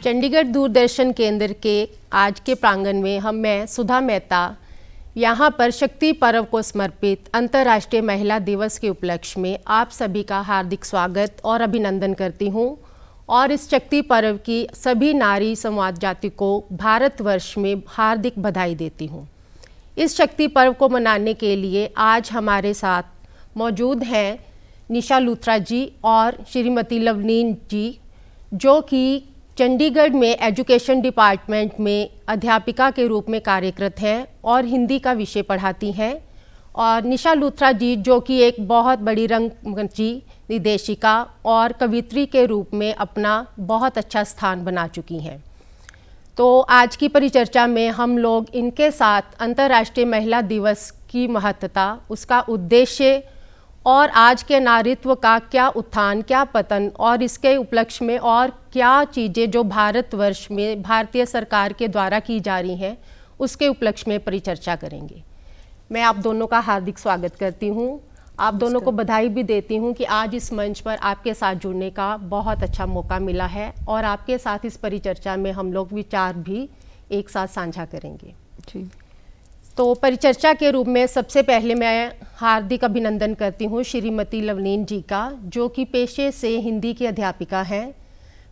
चंडीगढ़ दूरदर्शन केंद्र के आज के प्रांगण में मैं सुधा मेहता यहाँ पर शक्ति पर्व को समर्पित अंतर्राष्ट्रीय महिला दिवस के उपलक्ष्य में आप सभी का हार्दिक स्वागत और अभिनंदन करती हूँ और इस शक्ति पर्व की सभी नारी समाज जाति को भारतवर्ष में हार्दिक बधाई देती हूँ। इस शक्ति पर्व को मनाने के लिए आज हमारे साथ मौजूद हैं निशा लूथरा जी और श्रीमती लवनीन जी, जो कि चंडीगढ़ में एजुकेशन डिपार्टमेंट में अध्यापिका के रूप में कार्यरत हैं और हिंदी का विषय पढ़ाती हैं। और निशा लूथरा जी, जो कि एक बहुत बड़ी रंगमंची निर्देशिका और कवित्री के रूप में अपना बहुत अच्छा स्थान बना चुकी हैं। तो आज की परिचर्चा में हम लोग इनके साथ अंतर्राष्ट्रीय महिला दिवस की महत्ता, उसका उद्देश्य और आज के नारीत्व का क्या उत्थान, क्या पतन और इसके उपलक्ष्य में और क्या चीज़ें जो भारतवर्ष में भारतीय सरकार के द्वारा की जा रही हैं, उसके उपलक्ष्य में परिचर्चा करेंगे। मैं आप दोनों का हार्दिक स्वागत करती हूँ। आप दोनों को बधाई भी देती हूँ कि आज इस मंच पर आपके साथ जुड़ने का बहुत अच्छा मौका मिला है और आपके साथ इस परिचर्चा में हम लोग विचार भी एक साथ साझा करेंगे। जी। तो परिचर्चा के रूप में सबसे पहले मैं हार्दिक अभिनंदन करती हूँ श्रीमती लवनीन जी का, जो कि पेशे से हिंदी की अध्यापिका हैं।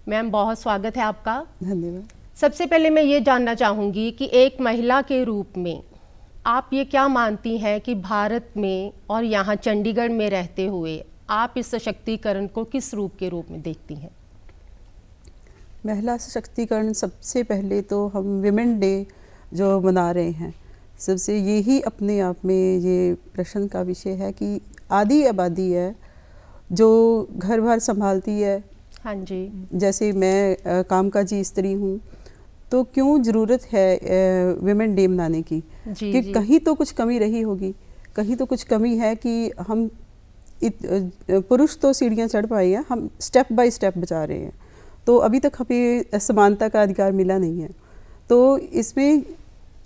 मैम, बहुत स्वागत है आपका। धन्यवाद। सबसे पहले मैं ये जानना चाहूँगी कि एक महिला के रूप में आप ये क्या मानती हैं कि भारत में और यहाँ चंडीगढ़ में रहते हुए आप इस सशक्तिकरण को किस रूप के रूप में देखती हैं? महिला सशक्तिकरण, सबसे पहले तो हम विमेन डे जो मना रहे हैं, सबसे यही अपने आप में ये प्रश्न का विषय है कि आधी आबादी है जो घर बार संभालती है। हाँ जी। जैसे मैं कामकाजी स्त्री हूँ, तो क्यों ज़रूरत है विमेन डे मनाने की? कि कहीं तो कुछ कमी रही होगी, कहीं तो कुछ कमी है कि हम पुरुष तो सीढ़ियाँ चढ़ पाए हैं, हम स्टेप बाय स्टेप बचा रहे हैं, तो अभी तक हमें समानता का अधिकार मिला नहीं है। तो इसमें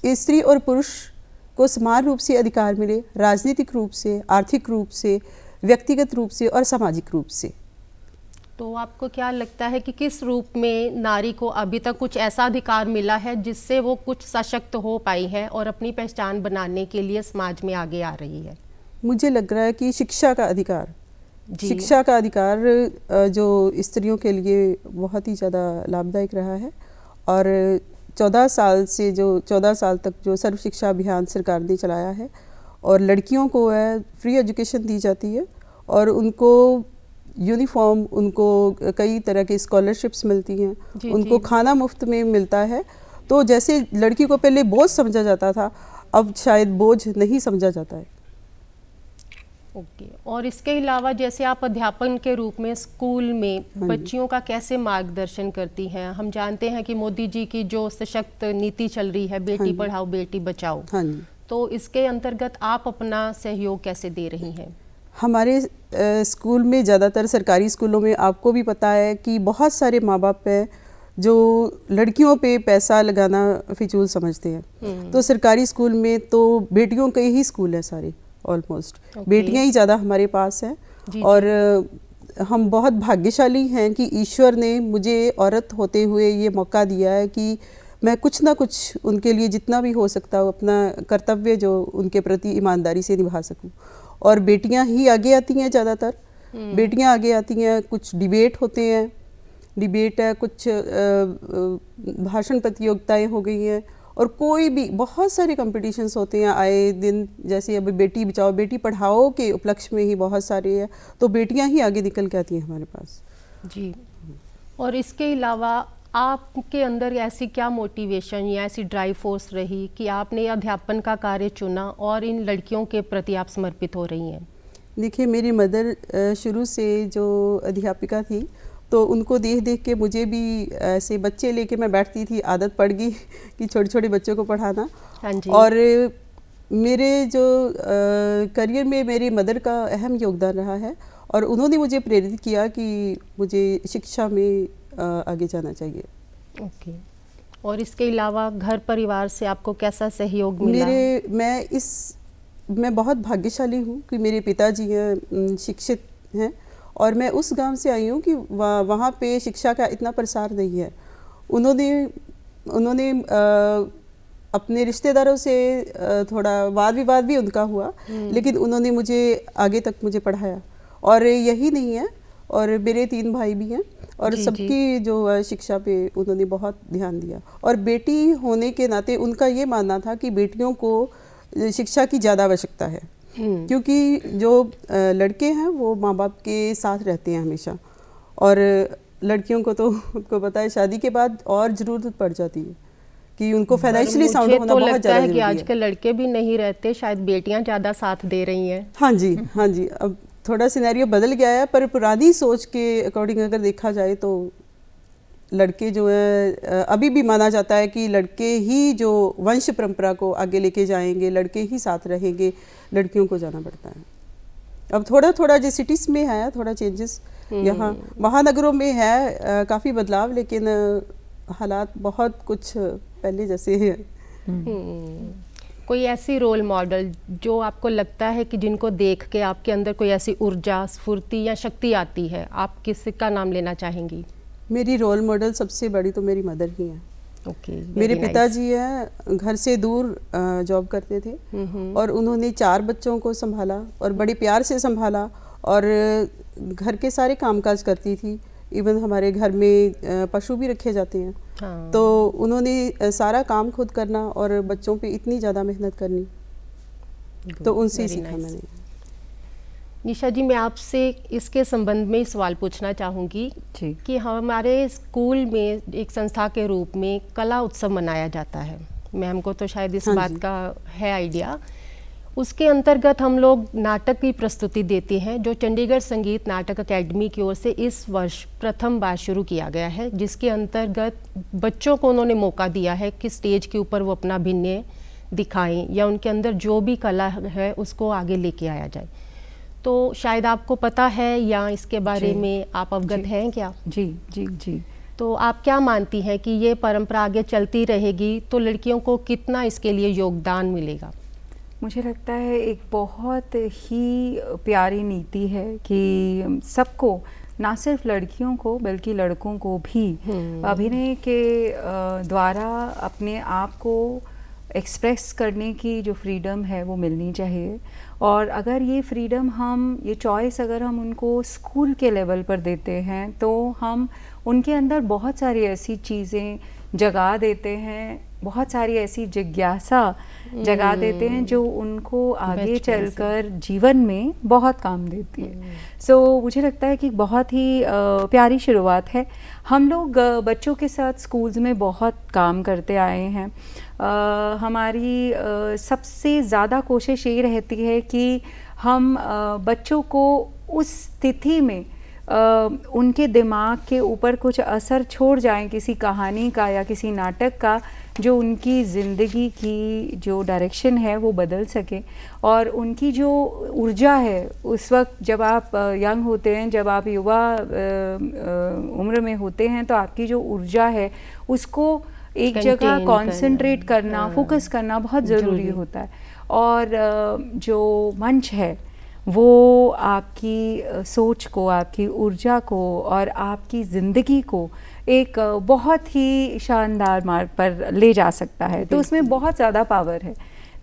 स्त्री और पुरुष को समान रूप से अधिकार मिले, राजनीतिक रूप से, आर्थिक रूप से, व्यक्तिगत रूप से और सामाजिक रूप से। तो आपको क्या लगता है कि किस रूप में नारी को अभी तक कुछ ऐसा अधिकार मिला है जिससे वो कुछ सशक्त हो पाई है और अपनी पहचान बनाने के लिए समाज में आगे आ रही है? मुझे लग रहा है कि शिक्षा का अधिकार, शिक्षा का अधिकार जो स्त्रियों के लिए बहुत ही ज़्यादा लाभदायक रहा है। और 14 साल तक जो सर्व शिक्षा अभियान सरकार ने चलाया है और लड़कियों को फ्री एजुकेशन दी जाती है और उनको यूनिफॉर्म, उनको कई तरह की स्कॉलरशिप्स मिलती हैं, उनको खाना मुफ्त में मिलता है। तो जैसे लड़की को पहले बोझ समझा जाता था, अब शायद बोझ नहीं समझा जाता है। ओके। और इसके अलावा जैसे आप अध्यापन के रूप में स्कूल में बच्चियों का कैसे मार्गदर्शन करती हैं? हम जानते हैं कि मोदी जी की जो सशक्त नीति चल रही है, बेटी पढ़ाओ बेटी बचाओ, तो इसके अंतर्गत आप अपना सहयोग कैसे दे रही हैं? हमारे स्कूल में, ज़्यादातर सरकारी स्कूलों में आपको भी पता है कि बहुत सारे माँ बाप हैं जो लड़कियों पे पैसा लगाना फिजूल समझते हैं। तो सरकारी स्कूल में तो बेटियों के ही स्कूल है सारे, ऑलमोस्ट बेटियां ही ज़्यादा हमारे पास हैं। और हम बहुत भाग्यशाली हैं कि ईश्वर ने मुझे औरत होते हुए ये मौका दिया है कि मैं कुछ ना कुछ उनके लिए जितना भी हो सकता हो अपना कर्तव्य जो उनके प्रति ईमानदारी से निभा सकूं। और बेटियां ही आगे आती हैं, ज़्यादातर बेटियां आगे आती हैं। कुछ डिबेट होते हैं, डिबेट है, कुछ भाषण प्रतियोगिताएं हो गई हैं और कोई भी बहुत सारे कंपटीशंस होते हैं आए दिन। जैसे अभी बेटी बचाओ बेटी पढ़ाओ के उपलक्ष्य में ही बहुत सारे हैं, तो बेटियां ही आगे निकल के आती हैं हमारे पास। जी। और इसके अलावा आपके अंदर ऐसी क्या मोटिवेशन या ऐसी ड्राइव फोर्स रही कि आपने अध्यापन का कार्य चुना और इन लड़कियों के प्रति आप समर्पित हो रही हैं? देखिए, मेरी मदर शुरू से जो अध्यापिका थी, तो उनको देख देख के मुझे भी ऐसे बच्चे लेके मैं बैठती थी, आदत पड़ गई कि छोटे छोटे बच्चों को पढ़ाना। हाँ जी। और मेरे जो करियर में मेरी मदर का अहम योगदान रहा है और उन्होंने मुझे प्रेरित किया कि मुझे शिक्षा में आगे जाना चाहिए। ओके। और इसके अलावा घर परिवार से आपको कैसा सहयोग मिला? मैं बहुत भाग्यशाली हूँ कि मेरे पिताजी हैं, शिक्षित हैं और मैं उस गांव से आई हूँ कि वहाँ पे शिक्षा का इतना प्रसार नहीं है। उन्होंने अपने रिश्तेदारों से थोड़ा वाद विवाद भी उनका हुआ, लेकिन उन्होंने आगे तक मुझे पढ़ाया। और यही नहीं है, और मेरे 3 भाई भी हैं, और सबकी जो शिक्षा पे उन्होंने बहुत ध्यान दिया। और बेटी होने के नाते उनका ये मानना था कि बेटियों को शिक्षा की ज़्यादा आवश्यकता है, क्योंकि जो लड़के हैं वो माँ बाप के साथ रहते हैं हमेशा, और लड़कियों को तो आपको पता है शादी के बाद और ज़रूरत पड़ जाती है कि उनको फाइनेंशियली साउंड होना बहुत ज़्यादा जरूरी है। कि आजकल लड़के भी नहीं रहते, शायद बेटियां ज़्यादा साथ दे रही हैं। हाँ जी, हाँ जी, अब थोड़ा सिनेरियो बदल गया है, पर पुरानी सोच के अकॉर्डिंग अगर देखा जाए तो लड़के जो है अभी भी माना जाता है कि लड़के ही जो वंश परंपरा को आगे लेके जाएंगे, लड़के ही साथ रहेंगे, लड़कियों को जाना पड़ता है। अब थोड़ा थोड़ा जो सिटीज़ में है थोड़ा चेंजेस, यहाँ महानगरों में है काफ़ी बदलाव, लेकिन हालात बहुत कुछ पहले जैसे हैं। कोई ऐसी रोल मॉडल जो आपको लगता है कि जिनको देख के आपके अंदर कोई ऐसी ऊर्जा, स्फूर्ति या शक्ति आती है, आप किसका नाम लेना चाहेंगी? मेरी रोल मॉडल सबसे बड़ी तो मेरी मदर ही है। मेरे पिताजी हैं, घर से दूर जॉब करते थे, और उन्होंने 4 बच्चों को संभाला और बड़े प्यार से संभाला, और घर के सारे कामकाज करती थी। इवन हमारे घर में पशु भी रखे जाते हैं। हाँ। तो उन्होंने सारा काम खुद करना और बच्चों पे इतनी ज़्यादा मेहनत करनी, तो उनसे सीखा मैंने। निशा जी, मैं आपसे इसके संबंध में सवाल पूछना चाहूँगी कि हमारे स्कूल में एक संस्था के रूप में कला उत्सव मनाया जाता है। मैम को तो शायद इस बात का है आइडिया। उसके अंतर्गत हम लोग नाटक की प्रस्तुति देते हैं, जो चंडीगढ़ संगीत नाटक अकेडमी की ओर से इस वर्ष प्रथम बार शुरू किया गया है, जिसके अंतर्गत बच्चों को उन्होंने मौका दिया है कि स्टेज के ऊपर वो अपना अभिनय दिखाएं या उनके अंदर जो भी कला है उसको आगे लेके आया जाए। तो शायद आपको पता है या इसके बारे में आप अवगत हैं क्या? जी जी जी। तो आप क्या मानती हैं कि ये परंपरा आगे चलती रहेगी तो लड़कियों को कितना इसके लिए योगदान मिलेगा? मुझे लगता है एक बहुत ही प्यारी नीति है कि सबको, ना सिर्फ लड़कियों को बल्कि लड़कों को भी अभिनय के द्वारा अपने आप को एक्सप्रेस करने की जो फ्रीडम है वो मिलनी चाहिए। और अगर ये फ्रीडम ये चॉइस अगर हम उनको स्कूल के लेवल पर देते हैं तो हम उनके अंदर बहुत सारी ऐसी चीज़ें जगा देते हैं, बहुत सारी ऐसी जिज्ञासा जगा देते हैं जो उनको आगे चलकर जीवन में बहुत काम देती है। सो मुझे लगता है कि बहुत ही प्यारी शुरुआत है। हम लोग बच्चों के साथ स्कूल्स में बहुत काम करते आए हैं। हमारी सबसे ज़्यादा कोशिश ये रहती है कि हम बच्चों को उस स्थिति में उनके दिमाग के ऊपर कुछ असर छोड़ जाएं किसी कहानी का या किसी नाटक का, जो उनकी ज़िंदगी की जो डायरेक्शन है वो बदल सके। और उनकी जो ऊर्जा है उस वक्त जब आप यंग होते हैं, जब आप युवा उम्र में होते हैं, तो आपकी जो ऊर्जा है उसको एक जगह कंसंट्रेट करना, फोकस करना बहुत ज़रूरी होता है। और जो मंच है वो आपकी सोच को, आपकी ऊर्जा को और आपकी ज़िंदगी को एक बहुत ही शानदार मार्ग पर ले जा सकता है। तो उसमें बहुत ज़्यादा पावर है।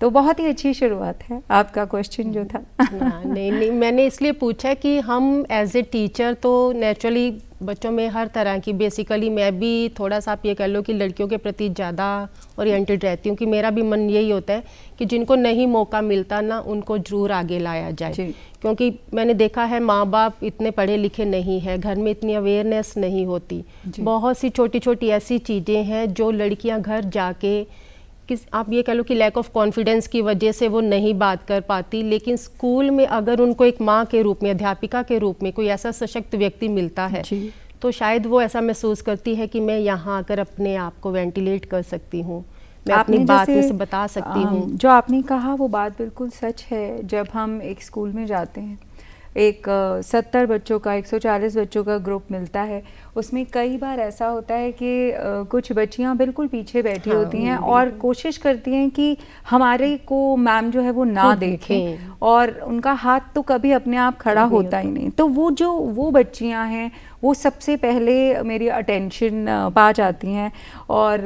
तो बहुत ही अच्छी शुरुआत है आपका क्वेश्चन जो था। नहीं, मैंने इसलिए पूछा कि हम एज ए टीचर तो नेचुरली बच्चों में हर तरह की, बेसिकली मैं भी थोड़ा सा आप ये कह लो कि लड़कियों के प्रति ज़्यादा ओरिएंटेड रहती हूँ कि मेरा भी मन यही होता है कि जिनको नहीं मौका मिलता ना, उनको ज़रूर आगे लाया जाए। क्योंकि मैंने देखा है माँ बाप इतने पढ़े लिखे नहीं हैं, घर में इतनी अवेयरनेस नहीं होती। बहुत सी छोटी छोटी ऐसी चीज़ें हैं जो लड़कियाँ घर जाके आप ये कह लो कि लैक ऑफ कॉन्फिडेंस की वजह से वो नहीं बात कर पाती। लेकिन स्कूल में अगर उनको एक माँ के रूप में, अध्यापिका के रूप में कोई ऐसा सशक्त व्यक्ति मिलता है तो शायद वो ऐसा महसूस करती है कि मैं यहाँ आकर अपने आप को वेंटिलेट कर सकती हूँ, मैं अपनी बात में से बता सकती हूँ। जो आपने कहा वो बात बिल्कुल सच है। जब हम एक स्कूल में जाते हैं, एक 70 बच्चों का, 140 बच्चों का ग्रुप मिलता है, उसमें कई बार ऐसा होता है कि कुछ बच्चियां बिल्कुल पीछे बैठी होती हैं और कोशिश करती हैं कि हमारे को मैम जो है वो ना देखें और उनका हाथ तो कभी अपने आप खड़ा होता ही नहीं। तो वो बच्चियां हैं, वो सबसे पहले मेरी अटेंशन पा जाती हैं। और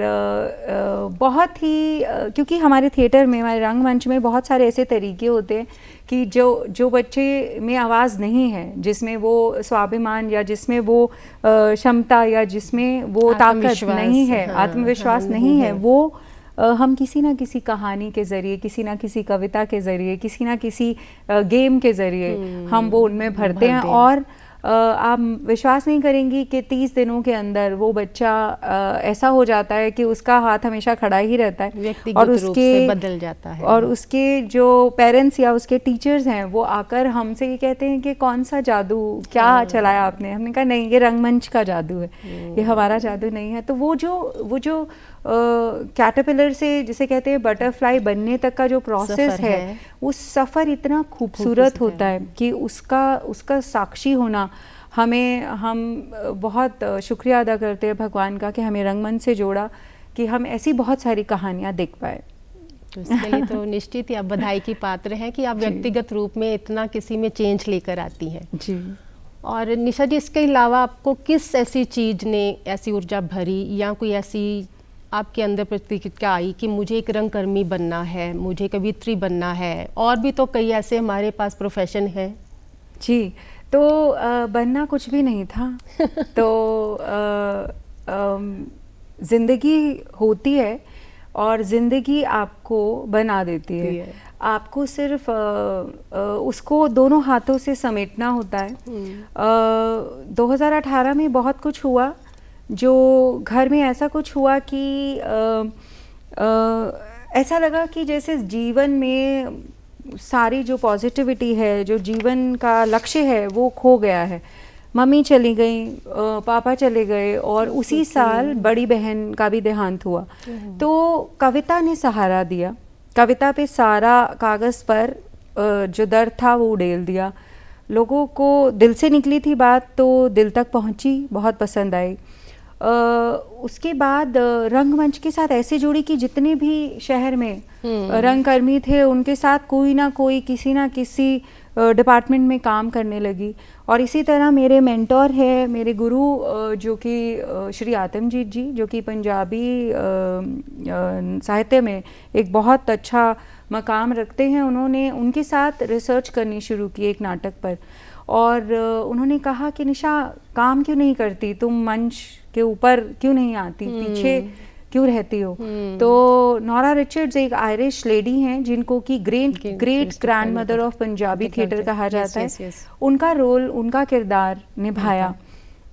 बहुत ही क्योंकि हमारे थिएटर में, हमारे रंगमंच में बहुत सारे ऐसे तरीके होते हैं कि जो बच्चे में आवाज़ नहीं है, जिसमें वो स्वाभिमान या जिसमें वो क्षमता या जिसमें वो ताकत नहीं है, आत्मविश्वास नहीं है, वो हम किसी ना किसी कहानी के ज़रिए, किसी ना किसी कविता के ज़रिए, किसी ना किसी गेम के ज़रिए हम वो उनमें भरते हैं। और आप विश्वास नहीं करेंगी कि 30 दिनों के अंदर वो बच्चा ऐसा हो जाता है कि उसका हाथ हमेशा खड़ा ही रहता है, व्यक्तिगत रूप से बदल जाता है। और उसके जो पेरेंट्स या उसके टीचर्स हैं वो आकर हमसे ये कहते हैं कि कौन सा जादू क्या चलाया आपने। हमने कहा नहीं, ये रंगमंच का जादू है, ये हमारा जादू नहीं है। तो वो जो कैटरपिलर से जिसे कहते हैं बटरफ्लाई बनने तक का जो प्रोसेस है, वो सफ़र इतना खूबसूरत होता है कि उसका साक्षी होना हम बहुत शुक्रिया अदा करते हैं भगवान का कि हमें रंगमंच से जोड़ा, कि हम ऐसी बहुत सारी कहानियाँ देख पाए। तो इसके लिए तो निश्चित ही आप बधाई की पात्र हैं कि आप व्यक्तिगत रूप में इतना किसी में चेंज लेकर आती हैं जी। और निशा जी, इसके अलावा आपको किस ऐसी चीज़ ने ऐसी ऊर्जा भरी या कोई ऐसी आपके अंदर प्रतिक्रिया आई कि मुझे एक रंगकर्मी बनना है, मुझे कवित्री बनना है? और भी तो कई ऐसे हमारे पास प्रोफेशन हैं। जी, तो बनना कुछ भी नहीं था। तो ज़िंदगी होती है और ज़िंदगी आपको बना देती है। आपको सिर्फ उसको दोनों हाथों से समेटना होता है। 2018 में बहुत कुछ हुआ, जो घर में ऐसा कुछ हुआ कि ऐसा लगा कि जैसे जीवन में सारी जो पॉजिटिविटी है, जो जीवन का लक्ष्य है, वो खो गया है। मम्मी चली गई, पापा चले गए और उसी साल बड़ी बहन का भी देहांत हुआ। तो कविता ने सहारा दिया, कविता पे सारा कागज़ पर जो दर्द था वो उड़ेल दिया। लोगों को दिल से निकली थी बात, तो दिल तक पहुंची, बहुत पसंद आई। उसके बाद रंगमंच के साथ ऐसे जुड़ी कि जितने भी शहर में रंगकर्मी थे उनके साथ कोई ना कोई किसी ना किसी डिपार्टमेंट में काम करने लगी। और इसी तरह मेरे मेंटोर है, मेरे गुरु जो कि श्री आत्मजीत जी, जो कि पंजाबी साहित्य में एक बहुत अच्छा मकाम रखते हैं, उन्होंने उनके साथ रिसर्च करनी शुरू की एक नाटक पर। और उन्होंने कहा कि निशा, काम क्यों नहीं करती तुम, मंच के ऊपर क्यों नहीं आती, पीछे क्यों रहती हो? तो नोरा रिचर्ड्स एक आयरिश लेडी हैं जिनको कि great grand mother of Punjabi theatre कहा जाता है। उनका रोल, उनका किरदार निभाया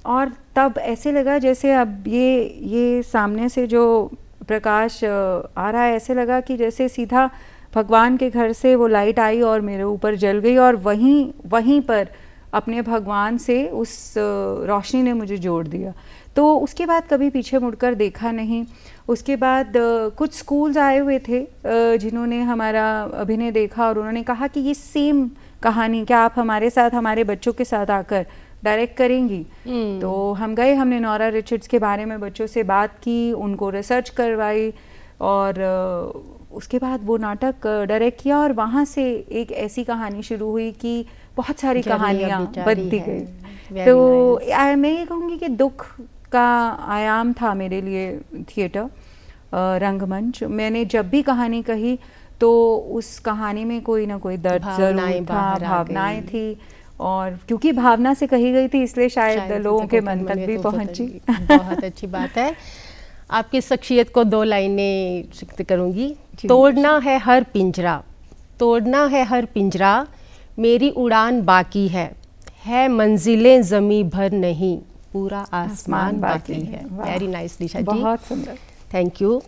और तब ऐसे लगा जैसे अब ये सामने से जो प्रकाश आ रहा है, ऐसे लगा कि जैसे सीधा भगवान के घर से वो लाइट आई और मेरे ऊपर जल गई और वहीं पर अपने भगवान से उस रोशनी ने मुझे जोड़ दिया। तो उसके बाद कभी पीछे मुड़कर देखा नहीं। उसके बाद कुछ स्कूल्स आए हुए थे जिन्होंने हमारा अभिनय देखा और उन्होंने कहा कि ये सेम कहानी क्या आप हमारे साथ, हमारे बच्चों के साथ आकर डायरेक्ट करेंगी? तो हम गए, हमने नोरा रिचर्ड्स के बारे में बच्चों से बात की, उनको रिसर्च करवाई और उसके बाद वो नाटक डायरेक्ट किया और वहाँ से एक ऐसी कहानी शुरू हुई कि बहुत सारी कहानियाँ बनती गई। तो मैं ये कहूँगी कि दुख का आयाम था मेरे लिए थिएटर, रंगमंच। मैंने जब भी कहानी कही तो उस कहानी में कोई ना कोई दर्द जरूर था, भावनाएं थी और क्योंकि भावना से कही गई थी इसलिए शायद लोगों के मन तक भी पहुंची। बहुत अच्छी बात है। आपकी शख्सियत को 2 लाइनें व्यक्त करूंगी। तोड़ना है हर पिंजरा, तोड़ना है हर पिंजरा, मेरी उड़ान बाकी है मंजिलें ज़मी भर नहीं, पूरा आसमान बाकी है। वेरी नाइस निशा जी, बहुत सुंदर, थैंक यू।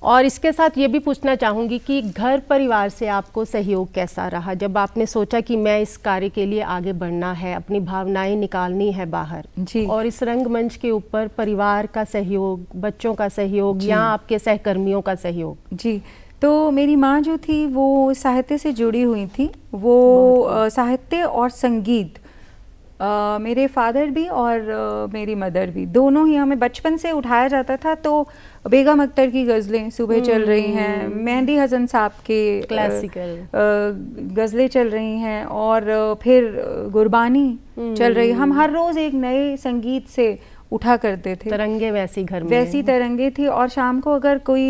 और इसके साथ ये भी पूछना चाहूँगी कि घर परिवार से आपको सहयोग कैसा रहा जब आपने सोचा कि मैं इस कार्य के लिए आगे बढ़ना है, अपनी भावनाएं निकालनी है बाहर जी। और इस रंगमंच के ऊपर परिवार का सहयोग, बच्चों का सहयोग या आपके सहकर्मियों का सहयोग? जी, तो मेरी माँ जो थी वो साहित्य से जुड़ी हुई थी, वो साहित्य और संगीत, मेरे फादर भी और मेरी मदर भी, दोनों ही, हमें बचपन से उठाया जाता था। तो बेगम अख्तर की गज़लें सुबह चल रही हैं, मेहंदी हसन साहब के क्लासिकल गज़लें चल रही हैं, और फिर गुरबानी चल रही। हम हर रोज़ एक नए संगीत से उठा करते थे। तरंगे वैसी घर में, वैसी तरंगे थी। और शाम को अगर कोई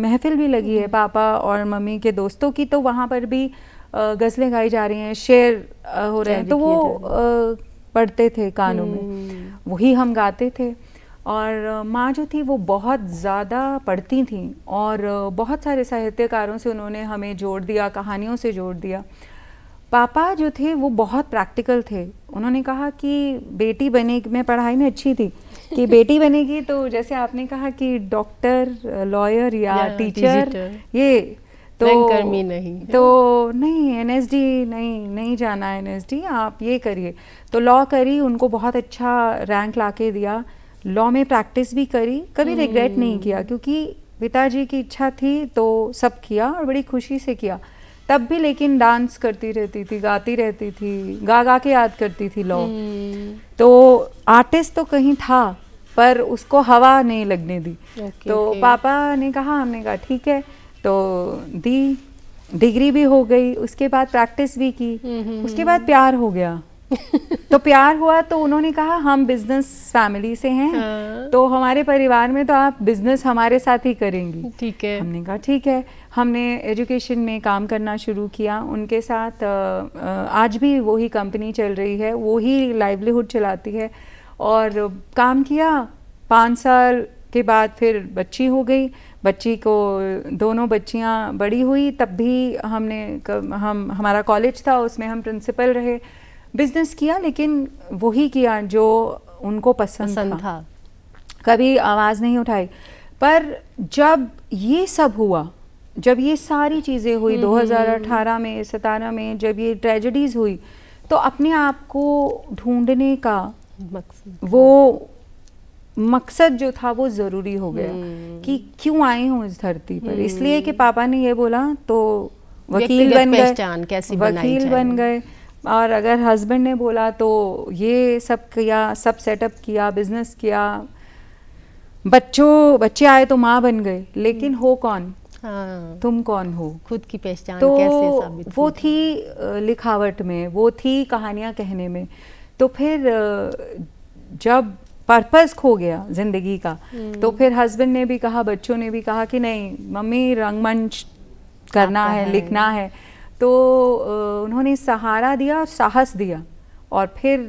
महफिल भी लगी है पापा और मम्मी के दोस्तों की, तो वहाँ पर भी गज़लें गाई जा रही हैं, शेर हो रहे हैं, तो वो पढ़ते थे कानों में, वही हम गाते थे। और माँ जो थी वो बहुत ज़्यादा पढ़ती थी, और बहुत सारे साहित्यकारों से उन्होंने हमें जोड़ दिया, कहानियों से जोड़ दिया। पापा जो थे वो बहुत प्रैक्टिकल थे। उन्होंने कहा कि बेटी बनेगी, मैं पढ़ाई में अच्छी थी, कि बेटी बनेगी तो जैसे आपने कहा कि डॉक्टर, लॉयर या टीचर, ये तो नहीं, एनएसडी नहीं जाना है, एनएसडी आप ये करिए। तो लॉ करी, उनको बहुत अच्छा रैंक लाके दिया, लॉ में प्रैक्टिस भी करी, कभी रिग्रेट नहीं किया, क्योंकि पिताजी की इच्छा थी तो सब किया और बड़ी खुशी से किया। तब भी लेकिन डांस करती रहती थी, गाती रहती थी, गा के याद करती थी लॉ। तो आर्टिस्ट तो कहीं था, पर उसको हवा नहीं लगने दी। तो पापा ने कहा, हमने कहा ठीक है, तो दी, डिग्री भी हो गई, उसके बाद प्रैक्टिस भी की, उसके बाद प्यार हो गया। तो प्यार हुआ तो उन्होंने कहा हम बिजनेस फैमिली से हैं, तो हमारे परिवार में तो आप बिजनेस हमारे साथ ही करेंगी। ठीक है। हमने कहा ठीक है। हमने एजुकेशन में काम करना शुरू किया उनके साथ। आज भी वही कंपनी चल रही है, वही लाइवलीहुड चलाती है, और काम किया। 5 साल के बाद फिर बच्ची हो गई, बच्ची को, दोनों बच्चियां बड़ी हुई, तब भी हमारा कॉलेज था, उसमें हम प्रिंसिपल रहे, बिजनेस किया, लेकिन वही किया जो उनको पसंद था। कभी आवाज़ नहीं उठाई। पर जब ये सब हुआ, जब ये सारी चीज़ें हुई 2018 में, 17 में, जब ये ट्रेजेडीज़ हुई, तो अपने आप को ढूंढने का वो मकसद जो था वो ज़रूरी हो गया कि क्यों आई हूँ इस धरती पर। इसलिए कि पापा ने ये बोला तो वकील बन गए, और अगर हस्बैंड ने बोला तो ये सब किया, सब सेटअप किया, बिजनेस किया, बच्चे आए तो माँ बन गए, लेकिन हो कौन? हाँ, तुम कौन हो? खुद की पहचान तो कैसे साबित वो थी लिखावट में, वो थी कहानियाँ कहने में। तो फिर जब पर्पस खो गया जिंदगी का, तो फिर हस्बैंड ने भी कहा, बच्चों ने भी कहा कि नहीं मम्मी, रंगमंच करना है, लिखना है। तो उन्होंने सहारा दिया और साहस दिया, और फिर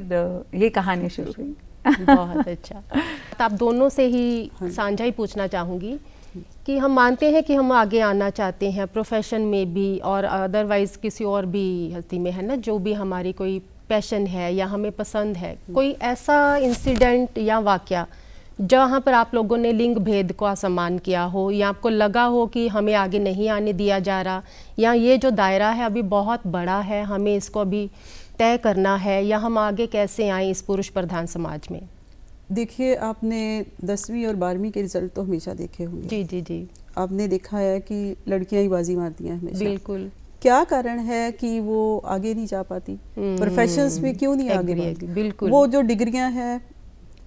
ये कहानी शुरू हुई। बहुत अच्छा। तो आप दोनों से ही साझा ही पूछना चाहूँगी कि हम मानते हैं कि हम आगे आना चाहते हैं प्रोफेशन में भी और अदरवाइज किसी और भी हस्ती में, है ना, जो भी हमारी कोई पैशन है या हमें पसंद है। कोई ऐसा इंसिडेंट या वाकया जहाँ पर आप लोगों ने लिंग भेद को असम्मान किया हो, या आपको लगा हो कि हमें आगे नहीं आने दिया जा रहा, या ये जो दायरा है अभी बहुत बड़ा है, हमें इसको अभी तय करना है, या हम आगे कैसे आएँ इस पुरुष प्रधान समाज में? देखिए, आपने 10वीं और 12वीं के रिजल्ट तो हमेशा देखे होंगे। जी जी जी। आपने देखा है कि लड़कियां ही बाजी मारती हैं हमेशा। बिल्कुल। क्या कारण है कि वो आगे नहीं जा पाती? प्रोफेशंस में क्यों नहीं आगे बढ़ती? बिल्कुल। वो जो डिग्रियां हैं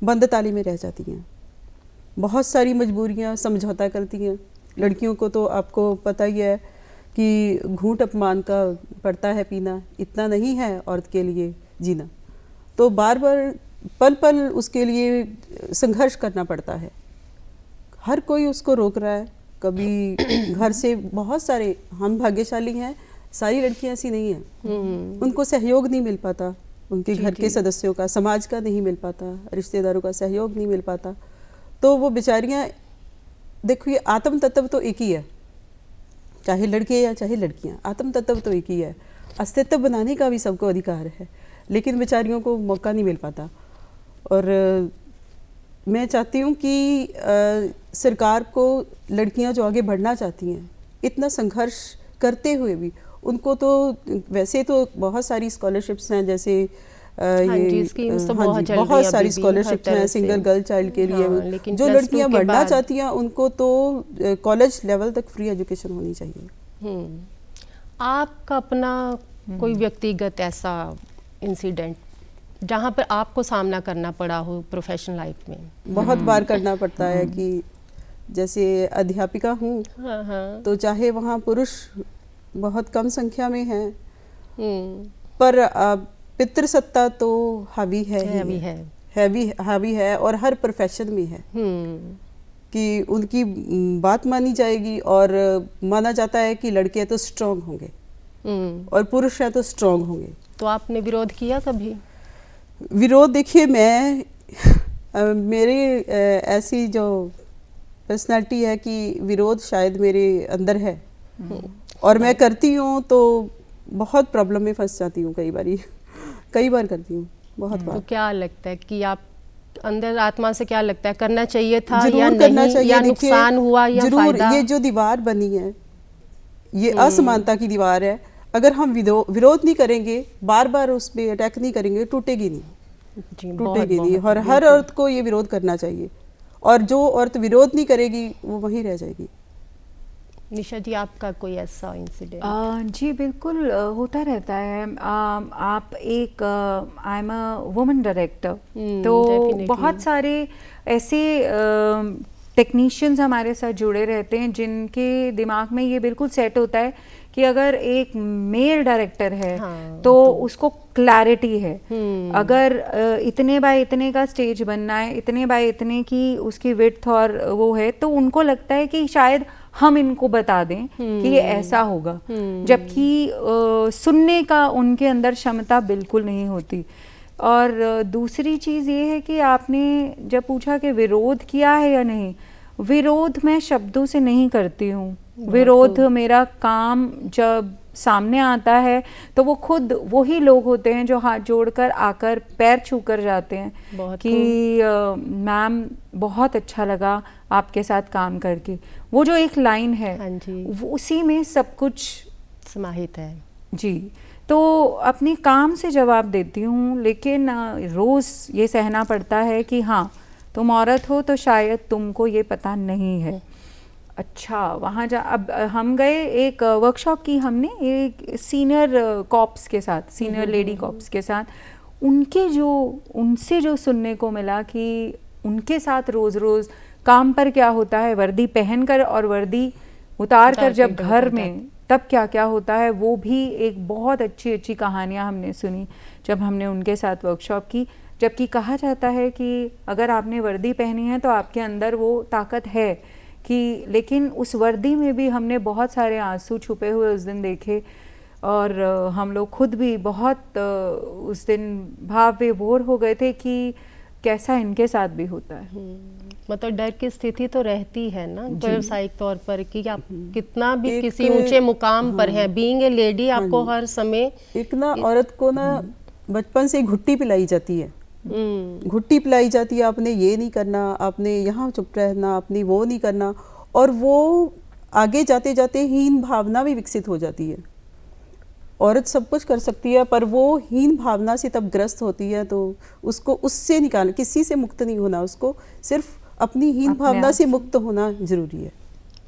बंद ताली में रह जाती हैं। बहुत सारी मजबूरियां समझौता करती हैं। लड़कियों को तो आपको पता ही है कि घूंट अपमान का पड़ता है पीना, इतना नहीं है औरत के लिए जीना। तो बार बार पल पल उसके लिए संघर्ष करना पड़ता है। हर कोई उसको रोक रहा है। कभी घर से, बहुत सारे, हम भाग्यशाली हैं, सारी लड़कियां ऐसी नहीं हैं, उनको सहयोग नहीं मिल पाता, उनके घर के सदस्यों का, समाज का नहीं मिल पाता, रिश्तेदारों का सहयोग नहीं मिल पाता। तो वो बेचारियां, देखो ये आत्म तत्व तो एक ही है, चाहे लड़के या चाहे लड़कियां, आत्म तत्व तो एक ही है। अस्तित्व बनाने का भी सबको अधिकार है, लेकिन बेचारियों को मौका नहीं मिल पाता। और मैं चाहती हूँ कि सरकार को लड़कियाँ जो आगे बढ़ना चाहती हैं, इतना संघर्ष करते हुए भी उनको तो, वैसे तो बहुत सारी स्कॉलरशिप्स हैं, जैसे बहुत सारी स्कॉलरशिप्स हैं सिंगल गर्ल चाइल्ड के लिए। जो लड़कियाँ बढ़ना चाहती हैं उनको तो कॉलेज लेवल तक फ्री एजुकेशन होनी चाहिए। आपका अपना कोई व्यक्तिगत ऐसा इंसिडेंट जहाँ पर आपको सामना करना पड़ा हो प्रोफेशनल लाइफ में? बहुत बार करना पड़ता है कि जैसे अध्यापिका हूँ, हाँ हाँ। तो चाहे वहाँ पुरुष बहुत कम संख्या में हैं, हम्म, पर पितृसत्ता तो हावी है ही अभी है। हावी है और हर प्रोफेशन में है कि उनकी बात मानी जाएगी और माना जाता है कि लड़के तो स्ट्रांग होंगे और पुरुष है तो स्ट्रांग होंगे। तो आपने विरोध किया कभी? विरोध देखिए, मैं मेरी ऐसी जो पर्सनालिटी है कि विरोध शायद मेरे अंदर है और मैं करती हूँ तो बहुत प्रॉब्लम में फंस जाती हूँ कई बार करती हूँ, बहुत बार। तो क्या लगता है कि आप अंदर आत्मा से क्या लगता है, करना चाहिए था जरूर या करना नहीं, चाहिए। या देखिए, नुकसान हुआ या जरूर फायदा? ये जो दीवार बनी है ये असमानता की दीवार है। अगर हम विरोध नहीं करेंगे, बार बार उस पर अटैक नहीं करेंगे, टूटेगी नहीं, जी, टूटेगी नहीं। बहुत, और हर औरत को ये विरोध करना चाहिए और जो औरत विरोध नहीं करेगी वो वहीं रह जाएगी। निशा जी, आपका कोई ऐसा इंसिडेंट? जी बिल्कुल, होता रहता है। आप एक I am a woman director, तो definitely. बहुत सारे ऐसे टेक्नीशियंस हमारे साथ जुड़े रहते हैं जिनके दिमाग में ये बिल्कुल सेट होता है कि अगर एक मेल डायरेक्टर है तो उसको क्लैरिटी है। अगर इतने बाय इतने का स्टेज बनना है, इतने बाय इतने की उसकी विड्थ और वो है, तो उनको लगता है कि शायद हम इनको बता दें कि ये ऐसा होगा, जबकि सुनने का उनके अंदर क्षमता बिल्कुल नहीं होती। और दूसरी चीज़ ये है कि आपने जब पूछा कि विरोध किया है या नहीं, विरोध मैं शब्दों से नहीं करती हूँ। विरोध मेरा काम जब सामने आता है तो वो खुद वही लोग होते हैं जो हाथ जोड़कर आकर पैर छूकर जाते हैं कि मैम बहुत अच्छा लगा आपके साथ काम करके। वो जो एक लाइन है, वो उसी में सब कुछ समाहित है। जी, तो अपने काम से जवाब देती हूँ, लेकिन रोज़ ये सहना पड़ता है कि हाँ, तुम औरत हो तो शायद तुमको ये पता नहीं है। अच्छा, वहाँ अब हम गए एक वर्कशॉप की हमने एक सीनियर कॉप्स के साथ, सीनियर लेडी कॉप्स के साथ। उनसे जो सुनने को मिला कि उनके साथ रोज़ रोज़ काम पर क्या होता है, वर्दी पहनकर और वर्दी उतार कर जब घर में तब क्या क्या होता है, वो भी एक बहुत अच्छी अच्छी कहानियाँ हमने सुनी जब हमने उनके साथ वर्कशॉप की। जबकि कहा जाता है कि अगर आपने वर्दी पहनी है तो आपके अंदर वो ताकत है कि, लेकिन उस वर्दी में भी हमने बहुत सारे आंसू छुपे हुए उस दिन देखे और हम लोग खुद भी बहुत उस दिन भाव विभोर हो गए थे कि कैसा इनके साथ भी होता है। मतलब डर की स्थिति तो रहती है ना व्यावसायिक तौर पर कि आप कितना भी किसी ऊंचे मुकाम पर हैं, बीइंग ए लेडी आपको हर समय एक ना औरत को ना बचपन से घुट्टी पिलाई जाती है, घुट्टी पिलाई जाती है, आपने ये नहीं करना, आपने यहाँ चुप रहना, आपने वो नहीं करना, और वो आगे जाते जाते हीन भावना भी विकसित हो जाती है। औरत सब कुछ कर सकती है पर वो हीन भावना से तब ग्रस्त होती है, तो उसको उससे निकाल, किसी से मुक्त नहीं होना, उसको सिर्फ अपनी हीन भावना से मुक्त होना जरूरी है।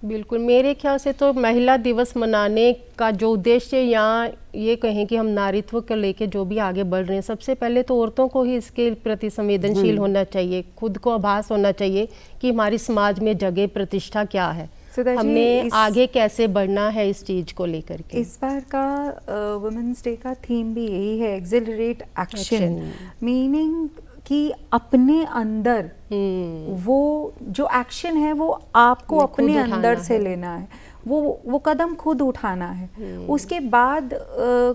बिल्कुल, मेरे ख्याल से तो महिला दिवस मनाने का जो उद्देश्य यहाँ ये कहें कि हम नारीत्व को लेके जो भी आगे बढ़ रहे हैं, सबसे पहले तो औरतों को ही इसके प्रति संवेदनशील होना चाहिए, खुद को आभास होना चाहिए कि हमारी समाज में जगह प्रतिष्ठा क्या है, हमने आगे कैसे बढ़ना है इस चीज को लेकर के। इस बार का वुमेन्स डे का थीम भी यही है, एक्सिलरेट एक्शन, मीनिंग कि अपने अंदर वो जो एक्शन है वो आपको अपने अंदर से लेना है, वो कदम खुद उठाना है, उसके बाद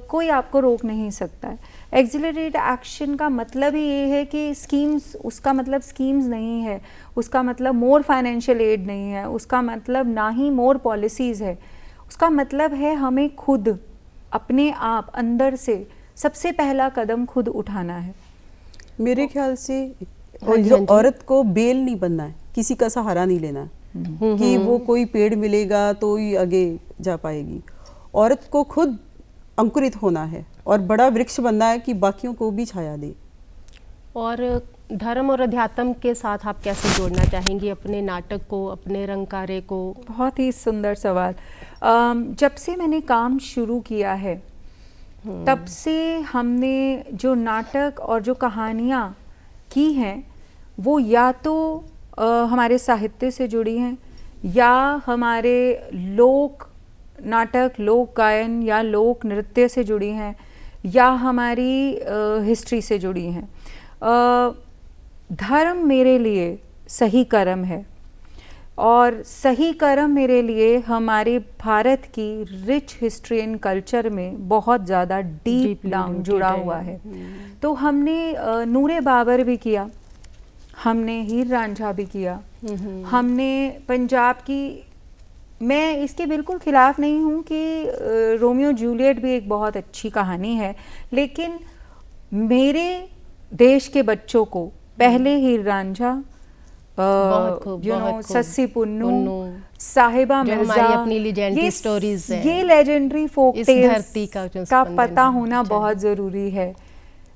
कोई आपको रोक नहीं सकता है। एक्सिलरेट एक्शन का मतलब ही ये है कि स्कीम्स, उसका मतलब स्कीम्स नहीं है, उसका मतलब मोर फाइनेंशियल एड नहीं है, उसका मतलब ना ही मोर पॉलिसीज़ है, उसका मतलब है हमें खुद अपने आप अंदर से सबसे पहला कदम खुद उठाना है। मेरे ख्याल से जो औरत को बेल नहीं बनना है, किसी का सहारा नहीं लेना कि वो कोई पेड़ मिलेगा तो ही आगे जा पाएगी। औरत को खुद अंकुरित होना है और बड़ा वृक्ष बनना है कि बाकियों को भी छाया दे। और धर्म और अध्यात्म के साथ आप कैसे जोड़ना चाहेंगी अपने नाटक को, अपने रंगकारे को? बहुत ही सुंदर सवाल। जब से मैंने काम शुरू किया है तब से हमने जो नाटक और जो कहानियाँ की हैं वो या तो हमारे साहित्य से जुड़ी हैं, या हमारे लोक नाटक, लोक गायन या लोक नृत्य से जुड़ी हैं, या हमारी हिस्ट्री से जुड़ी हैं। धर्म मेरे लिए सही कर्म है, और सही कर्म मेरे लिए हमारे भारत की रिच हिस्ट्री एंड कल्चर में बहुत ज़्यादा डीप डाउन जुड़ा हुआ है। तो हमने नूरे बाबर भी किया, हमने हीर रांझा भी किया, हमने पंजाब की, मैं इसके बिल्कुल खिलाफ नहीं हूँ कि रोमियो जूलियट भी एक बहुत अच्छी कहानी है, लेकिन मेरे देश के बच्चों को पहले हीर रांझा, सस्सी पुन्नू, साहिबा मिर्जा, अपनी लेजेंडरी स्टोरीज है, ये लेजेंडरी फोक टेल्स का पता होना बहुत ज़रूरी है।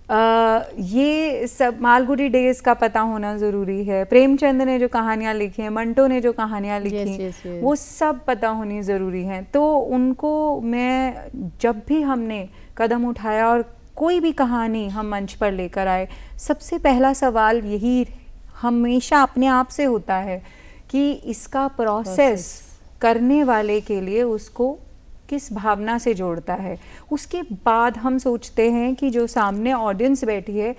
ये सब मालगुडी डेज का पता होना ज़रूरी है। प्रेमचंद ने जो कहानियाँ लिखी हैं, मंटो ने जो कहानियाँ लिखी, वो सब पता होनी ज़रूरी हैं। तो उनको मैं, जब भी हमने कदम उठाया और कोई भी कहानी हम मंच पर लेकर आए, सबसे पहला सवाल यही हमेशा अपने आप से होता है कि इसका प्रोसेस करने वाले के लिए उसको किस भावना से जोड़ता है। उसके बाद हम सोचते हैं कि जो सामने ऑडियंस बैठी है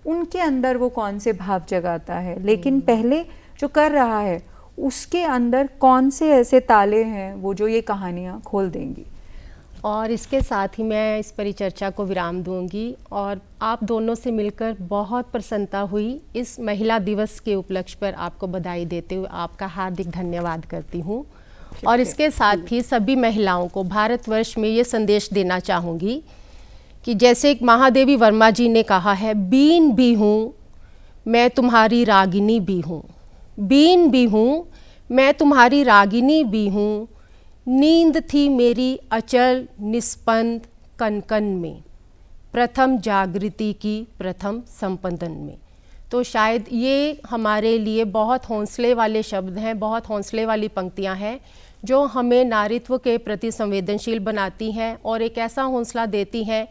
उनके अंदर वो कौन से भाव जगाता है, लेकिन पहले जो कर रहा है उसके अंदर कौन से ऐसे ताले हैं वो जो ये कहानियाँ खोल देंगी। और इसके साथ ही मैं इस परिचर्चा को विराम दूंगी, और आप दोनों से मिलकर बहुत प्रसन्नता हुई। इस महिला दिवस के उपलक्ष्य पर आपको बधाई देते हुए आपका हार्दिक धन्यवाद करती हूँ। और इसके साथ ही सभी महिलाओं को भारतवर्ष में ये संदेश देना चाहूँगी कि जैसे महादेवी वर्मा जी ने कहा है, बीन भी हूँ मैं तुम्हारी रागिनी भी हूँ, बीन भी हूँ मैं तुम्हारी रागिनी भी हूँ, नींद थी मेरी अचल निस्पंद कनकन में, प्रथम जागृति की प्रथम संपदन में। तो शायद ये हमारे लिए बहुत हौसले वाले शब्द हैं, बहुत हौसले वाली पंक्तियां हैं जो हमें नारीत्व के प्रति संवेदनशील बनाती हैं और एक ऐसा हौसला देती हैं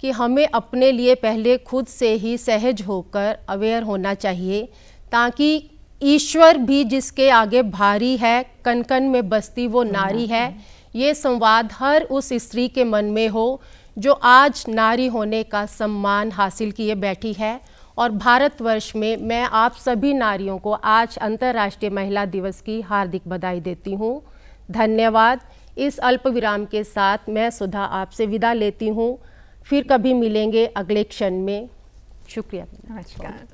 कि हमें अपने लिए पहले खुद से ही सहज होकर अवेयर होना चाहिए, ताकि ईश्वर भी जिसके आगे भारी है, कन कन में बसती वो नारी है, ये संवाद हर उस स्त्री के मन में हो जो आज नारी होने का सम्मान हासिल किए बैठी है। और भारतवर्ष में मैं आप सभी नारियों को आज अंतर्राष्ट्रीय महिला दिवस की हार्दिक बधाई देती हूँ। धन्यवाद। इस अल्प विराम के साथ मैं सुधा आपसे विदा लेती हूँ। फिर कभी मिलेंगे अगले क्षण में। शुक्रिया। नमस्कार।